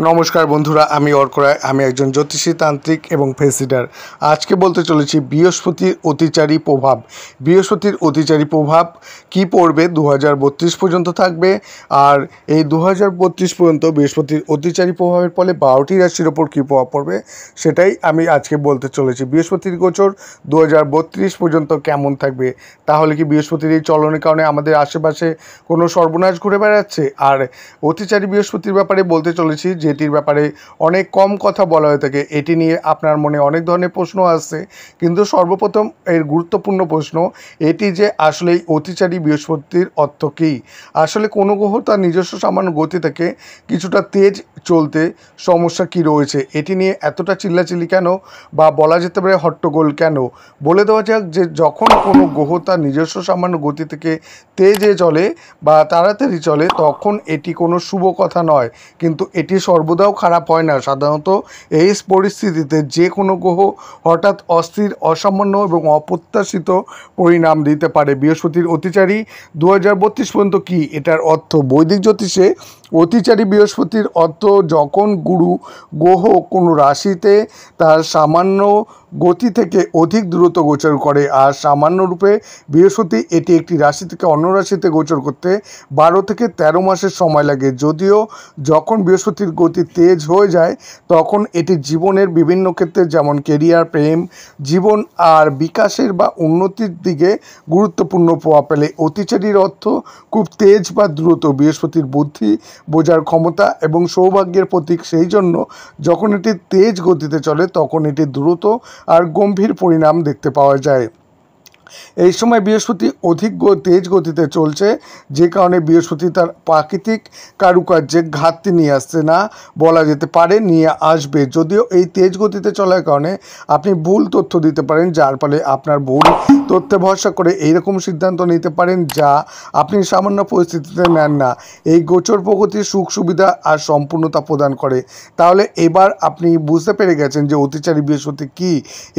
নমস্কার বন্ধুরা, আমি অর্ক রায়। আমি একজন জ্যোতিষী তান্ত্রিক এবং ফেসিডার। আজকে বলতে চলেছি বৃহস্পতির অতিচারী প্রভাব। বৃহস্পতির অতিচারী প্রভাব কি পড়বে 2032 পর্যন্ত থাকবে। আর এই 2032 পর্যন্ত বৃহস্পতির অতিচারী প্রভাবের ফলে 12টি রাশির ওপর কী প্রভাব পড়বে সেটাই আমি আজকে বলতে চলেছি। বৃহস্পতির গোচর 2032 পর্যন্ত কেমন থাকবে, তাহলে কি বৃহস্পতির এই চলনের কারণে আমাদের আশেপাশে কোনো সর্বনাশ ঘুরে বেড়াচ্ছে? আর অতিচারী বৃহস্পতির ব্যাপারে বলতে চলেছি, যেটির ব্যাপারে অনেক কম কথা বলা হয়ে থাকে। এটি নিয়ে আপনার মনে অনেক ধরনের প্রশ্ন আসছে, কিন্তু সর্বপ্রথম এর গুরুত্বপূর্ণ প্রশ্ন এটি যে আসলে এই অতিচারী বৃহস্পতির অর্থ কী। আসলে কোনো গ্রহ তার নিজস্ব সামান্য গতি থেকে কিছুটা তেজ চলতে সমস্যা কী রয়েছে, এটি নিয়ে এতটা চিল্লাচিল্লি কেন, বা বলা যেতে পারে হট্টগোল কেন। বলে দেওয়া যাক যে যখন কোনো গ্রহ তার নিজস্ব সামান্য গতি থেকে তেজে চলে বা তাড়াতাড়ি চলে, তখন এটি কোনো শুভ কথা নয়, কিন্তু এটি সর্বদাও খারাপ হয় না। সাধারণত এই পরিস্থিতিতে যে কোনো গ্রহ হঠাৎ অস্থির, অসামান্য এবং অপ্রত্যাশিত পরিণাম দিতে পারে। বৃহস্পতির অতিচারী 2032 পর্যন্ত কী, এটার অর্থ বৈদিক জ্যোতিষে অতিচারী বৃহস্পতির অর্থ যখন গ্রহ কোনো রাশিতে তার সামান্য গতি থেকে অধিক দ্রুত গোচর করে। আর সামান্য রূপে বৃহস্পতি এটি একটি রাশি থেকে অন্য রাশিতে গোচর করতে 12 থেকে 13 মাসের সময় লাগে। যদিও যখন বৃহস্পতির গতি তেজ হয়ে যায়, তখন এটি জীবনের বিভিন্ন ক্ষেত্রে যেমন কেরিয়ার, প্রেম, জীবন আর বিকাশের বা উন্নতির দিকে গুরুত্বপূর্ণ প্রভাব ফেলে। অতিচারীর অর্থ খুব তেজ বা দ্রুত। বৃহস্পতির বুদ্ধি, বোঝার ক্ষমতা এবং সৌভাগ্যের প্রতীক। সেই জন্য যখন এটি তেজ গতিতে চলে, তখন এটি দ্রুত আর গম্ভীর পরিণাম দেখতে পাওয়া যায়। এই সময় বৃহস্পতি অধিক তেজ গতিতে চলছে, যে কারণে বৃহস্পতি তার প্রাকৃতিক কারুকার্যে ঘাটতি নিয়ে আসছে না, বলা যেতে পারে নিয়ে আসবে। যদিও এই তেজ গতিতে চলার কারণে আপনি ভুল তথ্য দিতে পারেন, যার ফলে আপনার ভুল তথ্যে ভরসা করে এইরকম সিদ্ধান্ত নিতে পারেন যা আপনি সামান্য পরিস্থিতিতে নেন না। এই গোচর প্রগতির সুখ সুবিধা আর সম্পূর্ণতা প্রদান করে। তাহলে এবার আপনি বুঝতে পেরে গেছেন যে অতিচারী বৃহস্পতি কী।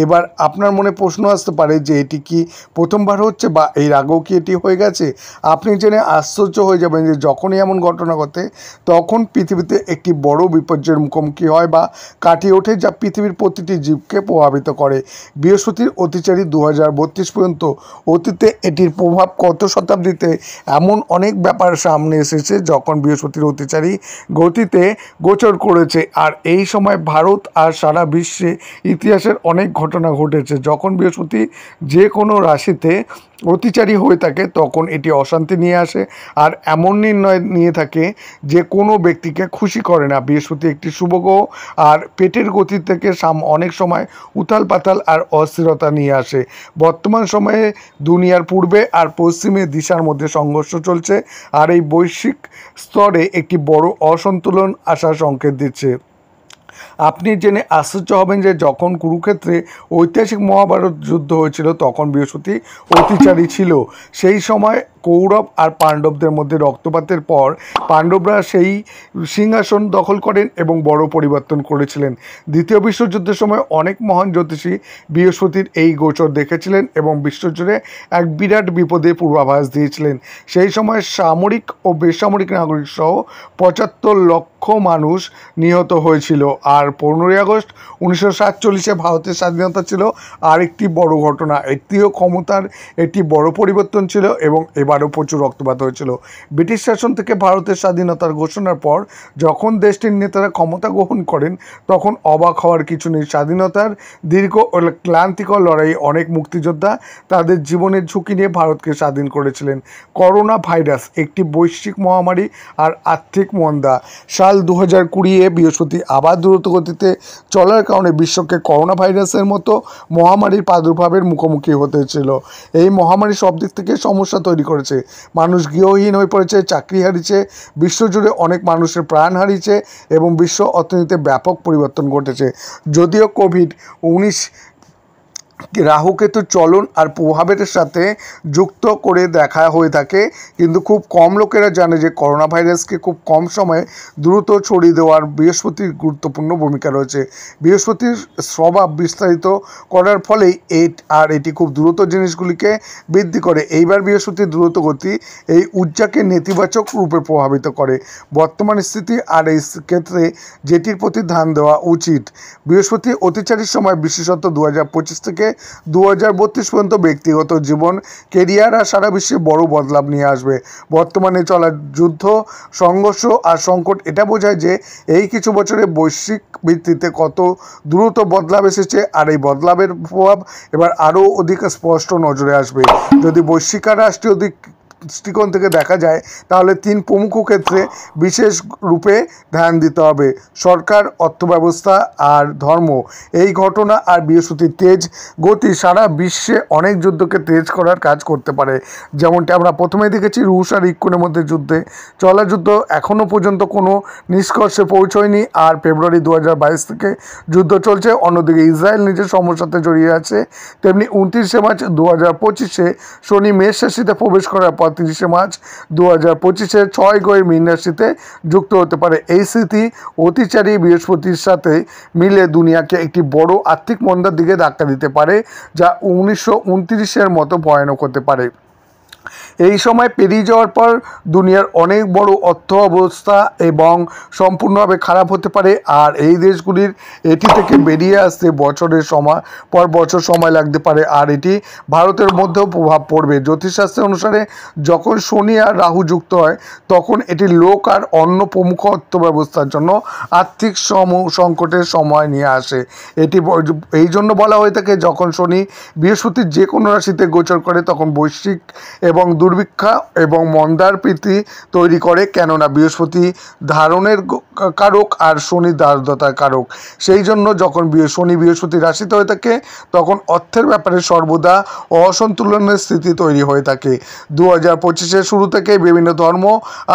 এবার আপনার মনে প্রশ্ন আসতে পারে যে এটি কি প্রথমবার হচ্ছে, বা এর আগেও কি এটি হয়ে গেছে। আপনি জেনে আশ্চর্য হয়ে যাবেন যে যখনই এমন ঘটনা ঘটে, তখন পৃথিবীতে একটি বড় বিপর্যয়ের মুখোমুখি হয় বা কাটিয়ে ওঠে, যা পৃথিবীর প্রতিটি জীবকে প্রভাবিত করে। বৃহস্পতির অতিচারী 2032 পর্যন্ত। অতীতে এটির প্রভাব কত শতাব্দীতে এমন অনেক ব্যাপার সামনে এসেছে যখন বৃহস্পতির অতিচারী গতিতে গোচর করেছে। আর এই সময় ভারত আর সারা বিশ্বে ইতিহাসের অনেক ঘটনা ঘটেছে। যখন বৃহস্পতি যে কোনো রাশিতে অতিচারী হয়ে থাকে, তখন এটি অশান্তি নিয়ে আসে আর এমন নির্ণয় নিয়ে থাকে যে কোনো ব্যক্তিকে খুশি করে না। বৃহস্পতি একটি শুভ গ্রহ, আর পেটের গতি থেকে অনেক সময় উথাল পাতাল আর অস্থিরতা নিয়ে আসে। বর্তমান সময়ে দুনিয়ার পূর্বে আর পশ্চিমে দিশার মধ্যে সংঘর্ষ চলছে, আর এই বৈশ্বিক স্তরে একটি বড় অসন্তুলন আসার সংকেত দিচ্ছে। আপনি জেনে আশ্চর্য হবেন যে যখন কুরুক্ষেত্রে ঐতিহাসিক মহাভারত যুদ্ধ হয়েছিল, তখন বৃহস্পতি অতিচারী ছিল। সেই সময় কৌরব আর পাণ্ডবদের মধ্যে রক্তপাতের পর পাণ্ডবরা সেই সিংহাসন দখল করেন এবং বড় পরিবর্তন করেছিলেন। দ্বিতীয় বিশ্বযুদ্ধের সময় অনেক মহান জ্যোতিষী বৃহস্পতির এই গোচর দেখেছিলেন এবং বিশ্বজুড়ে এক বিরাট বিপদের পূর্বাভাস দিয়েছিলেন। সেই সময় সামরিক ও বেসামরিক নাগরিক সহ 75 লক্ষ মানুষ নিহত হয়েছিল। আর 15ই আগস্ট 1947-এ ভারতের স্বাধীনতা ছিল আরেকটি বড় ঘটনা। এটিও ক্ষমতার একটি বড় পরিবর্তন ছিল এবং এবারও প্রচুর রক্তপাত হয়েছিল। ব্রিটিশ শাসন থেকে ভারতের স্বাধীনতার ঘোষণার পর যখন দেশটির নেতারা ক্ষমতা গ্রহণ করেন, তখন অবাক হওয়ার কিছু নেই। স্বাধীনতার দীর্ঘ ও ক্লান্তিকর লড়াই অনেক মুক্তিযোদ্ধা তাদের জীবনের ঝুঁকি নিয়ে ভারতকে স্বাধীন করেছিলেন। করোনা ভাইরাস একটি বৈশ্বিক মহামারী আর আর্থিক মন্দা। সাল 2020-এ বৃহস্পতি আবার দ্রুত গতিতে চলার কারণে বিশ্বকে করোনা ভাইরাসের মতো মহামারীর প্রাদুর্ভাবের মুখোমুখি হতে হয়েছিল। এই মহামারী সব দিক থেকে সমস্যা তৈরি করেছে। মানুষ গৃহহীন হয়ে পড়েছে, চাকরি হারিয়েছে, বিশ্বজুড়ে অনেক মানুষের প্রাণ হারিয়েছে এবং বিশ্ব অর্থনীতিতে ব্যাপক পরিবর্তন ঘটেছে। যদিও কোভিড-19 রাহুকেতু চলন আর প্রভাবের সাথে যুক্ত করে দেখা হয়ে থাকে, কিন্তু খুব কম লোকেরা জানে যে করোনা ভাইরাসকে খুব কম সময়ে দ্রুত ছড়িয়ে দেওয়ার বৃহস্পতির গুরুত্বপূর্ণ ভূমিকা রয়েছে। বৃহস্পতির স্বভাব বিস্তারিত করার ফলেই এটি খুব দ্রুত জিনিসগুলিকে বৃদ্ধি করে। এইবার বৃহস্পতির দ্রুত গতি এই ঊর্জাকে নেতিবাচক রূপে প্রভাবিত করে। বর্তমান স্থিতি আর এই ক্ষেত্রে যেটির প্রতি ধ্যান দেওয়া উচিত। বৃহস্পতি অতিচারীর সময় বিশেষত 2025 থেকে 2032 পর্যন্ত ব্যক্তিগত জীবন, কেরিয়ার আর সারা বিশ্বে বড় বদলাব নিয়ে আসবে। বর্তমানে চলা যুদ্ধ, সংঘর্ষ আর সংকট এটা বোঝায় যে এই কিছু বছরে বৈশ্বিক ভিত্তিতে কত দ্রুত বদলাব এসেছে, আর এই বদলাবের প্রভাব এবার আরও অধিক স্পষ্ট নজরে আসবে। যদি বৈশ্বিক আর রাষ্ট্রীয় দৃষ্টিকোণ থেকে দেখা যায়, তাহলে 3 প্রমুখ ক্ষেত্রে বিশেষ রূপে ধ্যান দিতে হবে: সরকার, অর্থব্যবস্থা আর ধর্ম। এই ঘটনা আর বৃহস্পতির তেজ গতি সারা বিশ্বে অনেক যুদ্ধকে তেজ করার কাজ করতে পারে। যেমনটি আমরা প্রথমেই দেখেছি রুশ আর ইউক্রেনের মধ্যে চলা যুদ্ধ এখনও পর্যন্ত কোনো নিষ্কর্ষে পৌঁছয়নি, আর ফেব্রুয়ারি 2022 থেকে যুদ্ধ চলছে। অন্যদিকে ইসরায়েল নিজের সমস্যাতে জড়িয়ে আছে। তেমনি 29শে মার্চ 2025-এ শনি মেষ রাশিতে প্রবেশ করার পর 30শে মার্চ 2025-এ 6 গ্রহের মীন রাশিতে যুক্ত হতে পারে। এই স্থিতি অতিচারী বৃহস্পতির সাথে মিলে দুনিয়াকে একটি বড় আর্থিক মন্দার দিকে ধাক্কা দিতে পারে, যা 1929-এর মতো ভয়ানক হতে পারে। এই সময় পেরিয়ে যাওয়ার পর দুনিয়ার অনেক বড় অর্থ অবস্থা এবং সম্পূর্ণভাবে খারাপ হতে পারে, আর এই দেশগুলির এটি থেকে বেরিয়ে আসতে বছর সময় লাগতে পারে, আর এটি ভারতের মধ্যেও প্রভাব পড়বে। জ্যোতিষশাস্ত্র অনুসারে যখন শনি আর রাহু যুক্ত হয়, তখন এটি লোক আর অন্য প্রমুখ অর্থব্যবস্থার জন্য আর্থিক সংকটের সময় নিয়ে আসে। এটি এই জন্য বলা হয়ে থাকে, যখন শনি বৃহস্পতির যে কোনো রাশিতে গোচর করে তখন বৈশ্বিক এবং দুর্ভিক্ষা এবং মন্দার প্রীতি তৈরি করে, কেননা বৃহস্পতি ধারণের কারক আর শনি দারদতার কারক। সেই জন্য যখন শনি বৃহস্পতি রাশিতে হয়ে থাকে, তখন অর্থের ব্যাপারে সর্বদা অসন্তুলনের স্থিতি তৈরি হয়ে থাকে। 2025-এর শুরু থেকে বিভিন্ন ধর্ম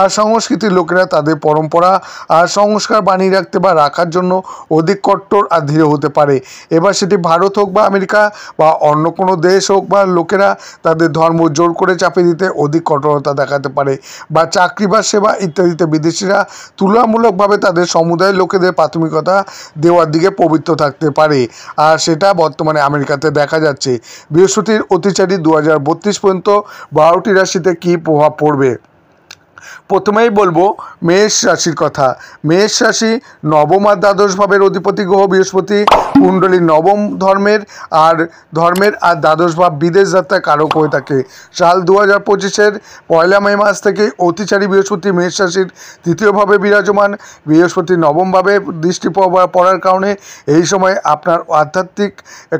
আর সংস্কৃতির লোকেরা তাদের পরম্পরা আর সংস্কার বানিয়ে রাখতে বা রাখার জন্য অধিক কট্টর আর ধীরে হতে পারে। এবার সেটি ভারত হোক বা আমেরিকা বা অন্য কোনো দেশ হোক, বা লোকেরা তাদের ধর্ম জোর করে চাপিয়ে দিতে অধিক কঠোরতা দেখাতে পারে, বা চাকরি বা সেবা ইত্যাদিতে বিদেশিরা তুলনামূলকভাবে তাদের সমুদায়ের লোকেদের প্রাথমিকতা দেওয়ার দিকে প্রবৃত্ত থাকতে পারে, আর সেটা বর্তমানে আমেরিকাতে দেখা যাচ্ছে। বৃহস্পতির অতিচারী 2032 পর্যন্ত 12টি রাশিতে কী প্রভাব পড়বে। প্রথমেই বলবো মেষ রাশির কথা। মেষ রাশি নবম আর দ্বাদশ ভাবের অধিপতি গ্রহ বৃহস্পতি কুণ্ডলীর নবম ধর্মের আর দ্বাদশ ভাব বিদেশ যাত্রায় কারক হয়ে থাকে। সাল 2025-এর 1 মে মাস থেকে অতিচারী বৃহস্পতি মেষ রাশির তৃতীয়ভাবে বিরাজমান। বৃহস্পতি নবমভাবে দৃষ্টি পড়ার কারণে এই সময় আপনার আধ্যাত্মিক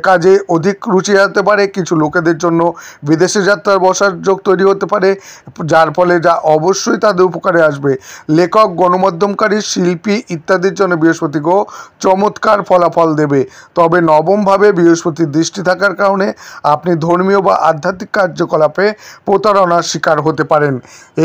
কাজে অধিক রুচি হতে পারে। কিছু লোকেদের জন্য বিদেশে যাত্রার বসার যোগ তৈরি হতে পারে, যার ফলে যা অবশ্যই তাদের উপকারে আসবে। লেখক, গণমাধ্যমকারী, শিল্পী ইত্যাদির জন্য বৃহস্পতি গ্রহ চমৎকার ফলাফল দেবে। তবে নবমভাবে বৃহস্পতির দৃষ্টি থাকার কারণে আপনি ধর্মীয় বা আধ্যাত্মিক কার্যকলাপে প্রতারণার শিকার হতে পারেন।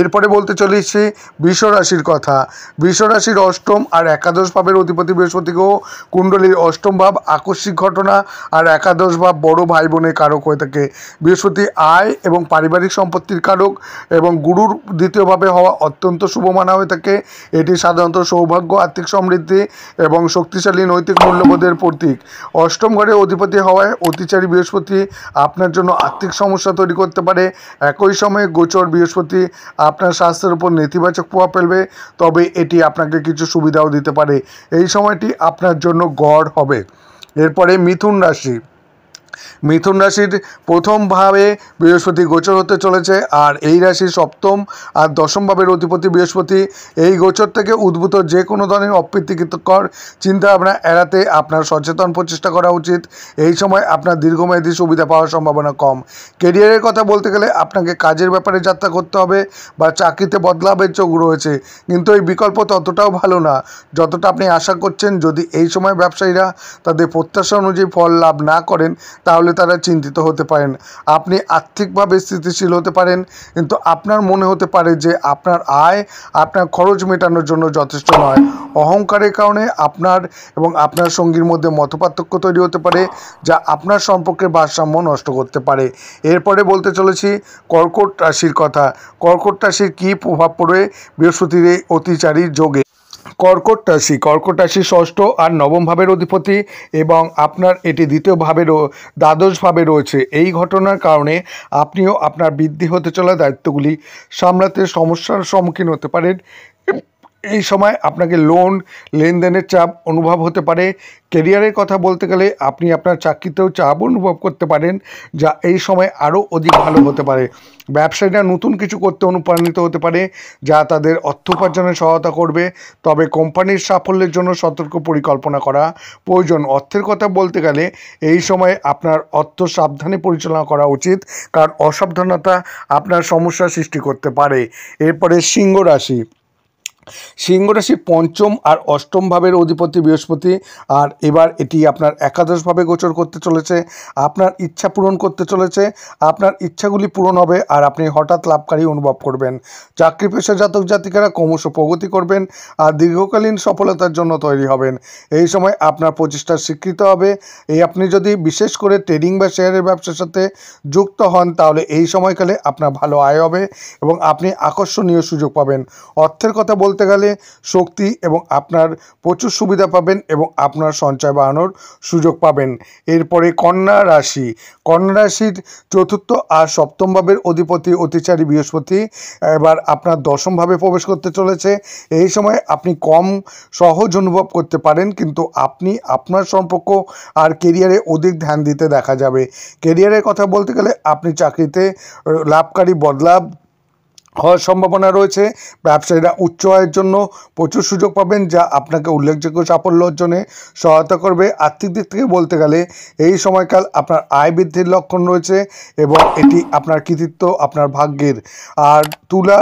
এরপরে বলতে চলেছি বৃষ রাশির কথা। বৃষ রাশির অষ্টম আর একাদশ ভাবের অধিপতি বৃহস্পতি গ্রহ কুণ্ডলীর অষ্টম ভাব আকস্মিক ঘটনা আর একাদশ ভাব বড় ভাই বোনের কারক হয়ে থাকে। বৃহস্পতি আয় এবং পারিবারিক সম্পত্তির কারক এবং গুরুর দ্বিতীয়ভাবে হওয়া অত্যন্ত শুভ মানা হয়ে থাকে। এটি সাধারণত সৌভাগ্য, আর্থিক সমৃদ্ধি এবং শক্তিশালী নৈতিক মূল্যবোধের প্রতীক। অষ্টম ঘরে অধিপতি হওয়ায় অতিচারী বৃহস্পতি আপনার জন্য আর্থিক সমস্যা তৈরি করতে পারে। একই সময়ে গোচর বৃহস্পতি আপনার স্বাস্থ্যের উপর নেতিবাচক প্রভাব ফেলবে, তবে এটি আপনাকে কিছু সুবিধাও দিতে পারে। এই সময়টি আপনার জন্য গড় হবে। এরপরে মিথুন রাশি। মিথুন রাশির প্রথমভাবে বৃহস্পতি গোচর হতে চলেছে, আর এই রাশির সপ্তম আর দশম ভাবের অধিপতি বৃহস্পতি। এই গোচর থেকে উদ্ভূত যে কোনো ধরনের অপ্রীতিকর চিন্তাভাবনা এড়াতে আপনার সচেতন প্রচেষ্টা করা উচিত। এই সময় আপনার দীর্ঘমেয়াদী সুবিধা পাওয়ার সম্ভাবনা কম। কেরিয়ারের কথা বলতে গেলে আপনাকে কাজের ব্যাপারে যাত্রা করতে হবে বা চাকরিতে বদলাবের যোগ রয়েছে, কিন্তু এই বিকল্প ততটাও ভালো না যতটা আপনি আশা করছেন। যদি এই সময় ব্যবসায়ীরা তাদের প্রত্যাশা অনুযায়ী ফল লাভ না করেন, তাহলে তারা চিন্তিত হতে পারেন। আপনি আর্থিকভাবে স্থিতিশীল হতে পারেন, কিন্তু আপনার মনে হতে পারে যে আপনার আয় আপনার খরচ মেটানোর জন্য যথেষ্ট নয়। অহংকারের কারণে আপনার এবং আপনার সঙ্গীর মধ্যে মতপার্থক্য তৈরি হতে পারে, যা আপনার সম্পর্কের ভারসাম্য নষ্ট করতে পারে। এরপরে বলতে চলেছি কর্কট রাশির কথা। কর্কট রাশির কী প্রভাব পড়বে বৃহস্পতির এই অতিচারী যোগে। কর্কট রাশি ষষ্ঠ আর নবম ভাবের অধিপতি এবং আপনার এটি দ্বিতীয় ভাবেরও দ্বাদশ ভাবে রয়েছে। এই ঘটনার কারণে আপনিও আপনার বৃদ্ধি হতে চলা দায়িত্বগুলি সামলাতে সমস্যার সম্মুখীন হতে পারেন। এই সময় আপনাকে লেনদেনের চাপ অনুভব হতে পারে। কেরিয়ারের কথা বলতে গেলে আপনি আপনার চাকরিতেও চাপ অনুভব করতে পারেন, যা এই সময় আরও অধিক ভালো হতে পারে। ব্যবসায়ীরা নতুন কিছু করতে অনুপ্রাণিত হতে পারে, যা তাদের অর্থ উপার্জনে সহায়তা করবে। তবে কোম্পানির সাফল্যের জন্য সতর্ক পরিকল্পনা করা প্রয়োজন। অর্থের কথা বলতে গেলে এই সময় আপনার অর্থ সাবধানে পরিচালনা করা উচিত, কারণ অসাবধানতা আপনার সমস্যার সৃষ্টি করতে পারে। এরপরে সিংহ রাশি। সিংহ রাশি পঞ্চম আর অষ্টম ভাবের অধিপতি বৃহস্পতি, আর এবার এটি আপনার একাদশভাবে গোচর করতে চলেছে। আপনার ইচ্ছা পূরণ করতে চলেছে। আপনার ইচ্ছাগুলি পূরণ হবে আর আপনি হঠাৎ লাভকারী অনুভব করবেন। চাকরি পেশা জাতক জাতিকারা ক্রমশ প্রগতি করবেন আর দীর্ঘকালীন সফলতার জন্য তৈরি হবেন। এই সময় আপনার প্রচেষ্টা স্বীকৃত হবে। আপনি যদি বিশেষ করে ট্রেডিং বা শেয়ারের ব্যবসার সাথে যুক্ত হন, তাহলে এই সময়কালে আপনার ভালো আয় হবে এবং আপনি আকর্ষণীয় সুযোগ পাবেন। অর্থের কথা বলতে গেলে শক্তি এবং আপনার প্রচুর সুবিধা পাবেন এবং আপনার সঞ্চয় বাড়ানোর সুযোগ পাবেন। এরপরে কন্যা রাশি। কন্যা রাশির চতুর্থ আর সপ্তম ভাবের অধিপতি অতিচারী বৃহস্পতি এবার আপনার দশম ভাবে প্রবেশ করতে চলেছে। এই সময় আপনি কম সহজ অনুভব করতে পারেন, কিন্তু আপনি আপনার সম্পর্ক আর কেরিয়ারে অধিক ধ্যান দিতে দেখা যাবে। কেরিয়ারের কথা বলতে গেলে আপনি চাকরিতে লাভকারী বদলাভ হওয়ার সম্ভাবনা রয়েছে। ব্যবসায়ীরা উচ্চ আয়ের জন্য প্রচুর সুযোগ পাবেন, যা আপনাকে উল্লেখযোগ্য সাফল্য অর্জনে সহায়তা করবে। আর্থিক দিক থেকে বলতে গেলে এই সময়কাল আপনার আয় বৃদ্ধির লক্ষণ রয়েছে এবং এটি আপনার কৃতিত্ব, আপনার ভাগ্যের। আর তুলা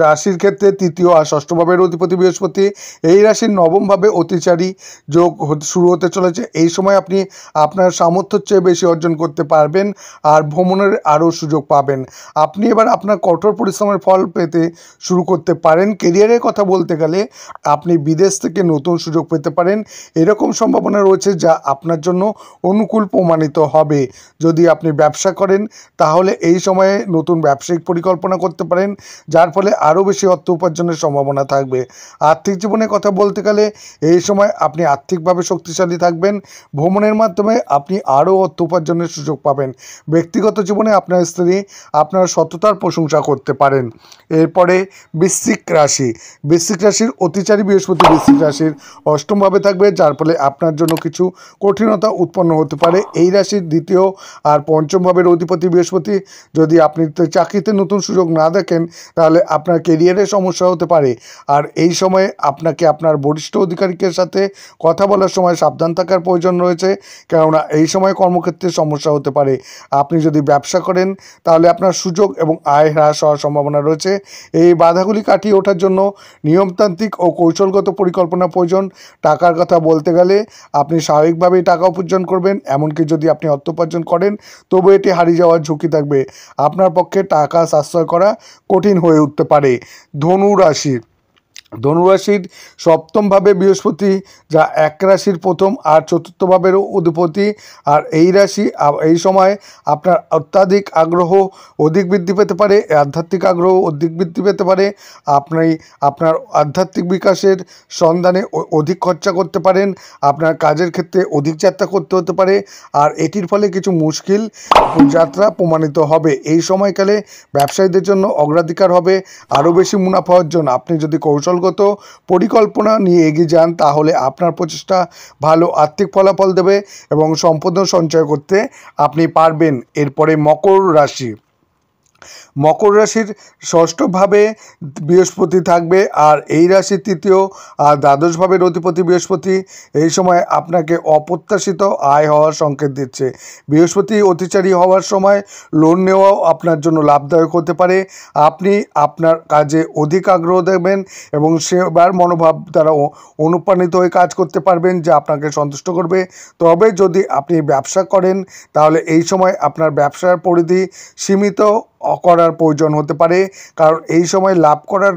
রাশির ক্ষেত্রে তৃতীয় আর ষষ্ঠ ভাবের অধিপতি বৃহস্পতি, এই রাশির নবম ভাবে অতিচারী যোগ শুরু হতে চলেছে। এই সময় আপনি আপনার সামর্থ্যের চেয়ে বেশি অর্জন করতে পারবেন আর ভ্রমণের আরও সুযোগ পাবেন। আপনি এবার আপনার কঠোর পরিশ্রমের ফল পেতে শুরু করতে পারেন। কেরিয়ারের কথা বলতে গেলে আপনি বিদেশ থেকে নতুন সুযোগ পেতে পারেন, এরকম সম্ভাবনা রয়েছে, যা আপনার জন্য অনুকূল প্রমাণিত হবে। যদি আপনি ব্যবসা করেন, তাহলে এই সময়ে নতুন ব্যবসায়িক পরিকল্পনা করতে পারেন, যার ফলে আরও বেশি অর্থ উপার্জনের সম্ভাবনা থাকবে। আর্থিক জীবনের কথা বলতে গেলে এই সময় আপনি আর্থিকভাবে শক্তিশালী থাকবেন। ভ্রমণের মাধ্যমে আপনি আরও অর্থ উপার্জনের সুযোগ পাবেন। ব্যক্তিগত জীবনে আপনার স্ত্রী আপনার সততার প্রশংসা করতে পারেন। এরপরে বৃশ্চিক রাশির অতিচারী বৃহস্পতি বৃশ্চিক রাশির অষ্টম ভাবে থাকবে, যার ফলে আপনার জন্য কিছু কঠিনতা উৎপন্ন হতে পারে। এই রাশির দ্বিতীয় আর পঞ্চম ভাবের অধিপতি বৃহস্পতি, যদি আপনি চাকরিতে নতুন সুযোগ না দেখেন, তাহলে আপনার কেরিয়ারে সমস্যা হতে পারে। আর এই সময়ে আপনাকে আপনার বরিষ্ঠ অধিকারিকের সাথে কথা বলার সময় সাবধান থাকার প্রয়োজন রয়েছে, কেননা এই সময় কর্মক্ষেত্রে সমস্যা হতে পারে। আপনি যদি ব্যবসা করেন, তাহলে আপনার সুযোগ এবং আয় হ্রাস হওয়ার সম্ভাবনা রয়েছে। এই বাধাগুলি কাটিয়ে ওঠার জন্য নিয়মতান্ত্রিক ও কৌশলগত পরিকল্পনা প্রয়োজন। টাকার কথা বলতে গেলে আপনি স্বাভাবিকভাবেই টাকা উপার্জন করবেন, এমনকি যদি আপনি অর্থ উপার্জন করেন, তবু এটি হারিয়ে যাওয়ার ঝুঁকি থাকবে। আপনার পক্ষে টাকা সাশ্রয় করা কঠিন হয়ে উঠতে পারে। ধনুরাশির সপ্তম ভাবে বৃহস্পতি, যা এক রাশির প্রথম আর চতুর্থ ভাবেরও অধিপতি। আর এই সময় আপনার অত্যাধিক আগ্রহ অধিক বৃদ্ধি পেতে পারে, আধ্যাত্মিক আগ্রহ অধিক বৃদ্ধি পেতে পারে। আপনি আপনার আধ্যাত্মিক বিকাশের সন্ধানে অধিক খরচা করতে পারেন। আপনার কাজের ক্ষেত্রে অধিক যাত্রা করতে হতে পারে, আর এটির ফলে কিছু মুশকিল যাত্রা প্রমাণিত হবে। এই সময়কালে ব্যবসায়ীদের জন্য অগ্রাধিকার হবে আরও বেশি মুনাফা অর্জন। আপনি যদি কৌশলগত পরিকল্পনা নিয়ে এগিয়ে যান, তাহলে আপনার প্রচেষ্টা ভালো আর্থিক ফলাফল দেবে এবং সম্পদ সঞ্চয় করতে আপনি পারবেন। এরপরে মকর রাশি। মকর রাশির ষষ্ঠভাবে বৃহস্পতি থাকবে, আর এই রাশির তৃতীয় আর দ্বাদশ ভাবের অধিপতি বৃহস্পতি এই সময় আপনাকে অপ্রত্যাশিত আয় হওয়ার সংকেত দিচ্ছে। বৃহস্পতি অতিচারী হওয়ার সময় লোন নেওয়াও আপনার জন্য লাভদায়ক হতে পারে। আপনি আপনার কাজে অধিক আগ্রহ দেবেন এবং সেবার মনোভাব দ্বারা অনুপ্রাণিত হয়ে কাজ করতে পারবেন, যা আপনাকে সন্তুষ্ট করবে। তবে যদি আপনি ব্যবসা করেন তাহলে এই সময় আপনার ব্যবসার পরিধি সীমিত করার প্রয়োজন হতে পারে, কারণ এই সময় লাভ করার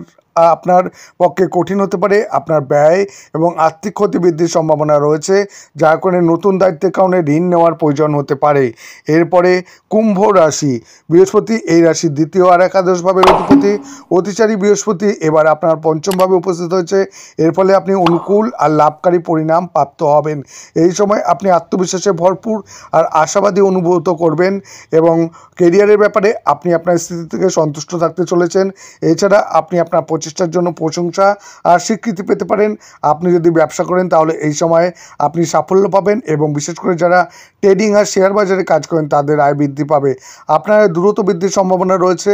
আপনার পক্ষে কঠিন হতে পারে। আপনার ব্যয় এবং আর্থিক ক্ষতি বৃদ্ধির সম্ভাবনা রয়েছে, যার কারণে নতুন দায়িত্বের কারণে ঋণ নেওয়ার প্রয়োজন হতে পারে। এরপরে কুম্ভ রাশি, বৃহস্পতি এই রাশির দ্বিতীয় আর একাদশ ভাবের অধিপতি। অতিচারী বৃহস্পতি এবার আপনার পঞ্চমভাবে উপস্থিত হয়েছে। এর ফলে আপনি অনুকূল আর লাভকারী পরিণাম প্রাপ্ত হবেন। এই সময় আপনি আত্মবিশ্বাসে ভরপুর আর আশাবাদী অনুভূত করবেন এবং কেরিয়ারের ব্যাপারে আপনি আপনার স্থিতি থেকে সন্তুষ্ট থাকতে চলেছেন। এছাড়া আপনি আপনার প্রচেষ্টার জন্য প্রশংসা আর স্বীকৃতি পেতে পারেন। আপনি যদি ব্যবসা করেন তাহলে এই সময়ে আপনি সাফল্য পাবেন এবং বিশেষ করে যারা ট্রেডিং আর শেয়ার বাজারে কাজ করেন তাদের আয় বৃদ্ধি পাবে। আপনার দ্রুত বৃদ্ধির সম্ভাবনা রয়েছে।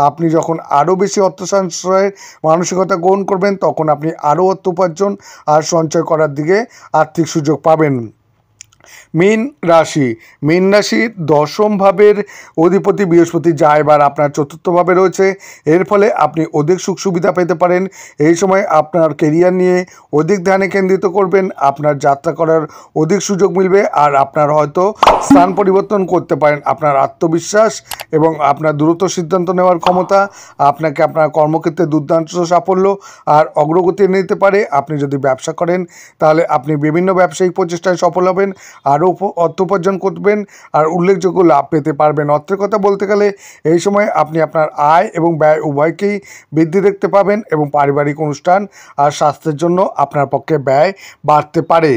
আপনি যখন আরও বেশি অর্থ সঞ্চয়ের মানসিকতা গ্রহণ করবেন তখন আপনি আরও অর্থ উপার্জন আর সঞ্চয় করার দিকে আর্থিক সুযোগ পাবেন। মীন রাশি, মীন রাশির দশম ভাবের অধিপতি বৃহস্পতি যা এবার আপনার চতুর্থভাবে রয়েছে। এর ফলে আপনি অধিক সুখ সুবিধা পেতে পারেন। এই সময় আপনার কেরিয়ার নিয়ে অধিক ধ্যানে কেন্দ্রিত করবেন। আপনার যাত্রা করার অধিক সুযোগ মিলবে আর আপনার হয়তো স্থান পরিবর্তন করতে পারেন। আপনার আত্মবিশ্বাস এবং আপনার দ্রুত সিদ্ধান্ত নেওয়ার ক্ষমতা আপনাকে আপনার কর্মক্ষেত্রে দুর্দান্ত সাফল্য আর অগ্রগতি এনে দিতে পারে। আপনি যদি ব্যবসা করেন তাহলে আপনি বিভিন্ন ব্যবসায়িক প্রচেষ্টায় সফল হবেন, আরও অর্থ উপার্জন করবেন আর উল্লেখযোগ্য লাভ পেতে পারবেন। অর্থের কথা বলতে গেলে এই সময় আপনি আপনার আয় এবং ব্যয় উভয়কেই বৃদ্ধি দেখতে পাবেন এবং পারিবারিক অনুষ্ঠান আর স্বাস্থ্যের জন্য আপনার পক্ষে ব্যয় বাড়তে পারে।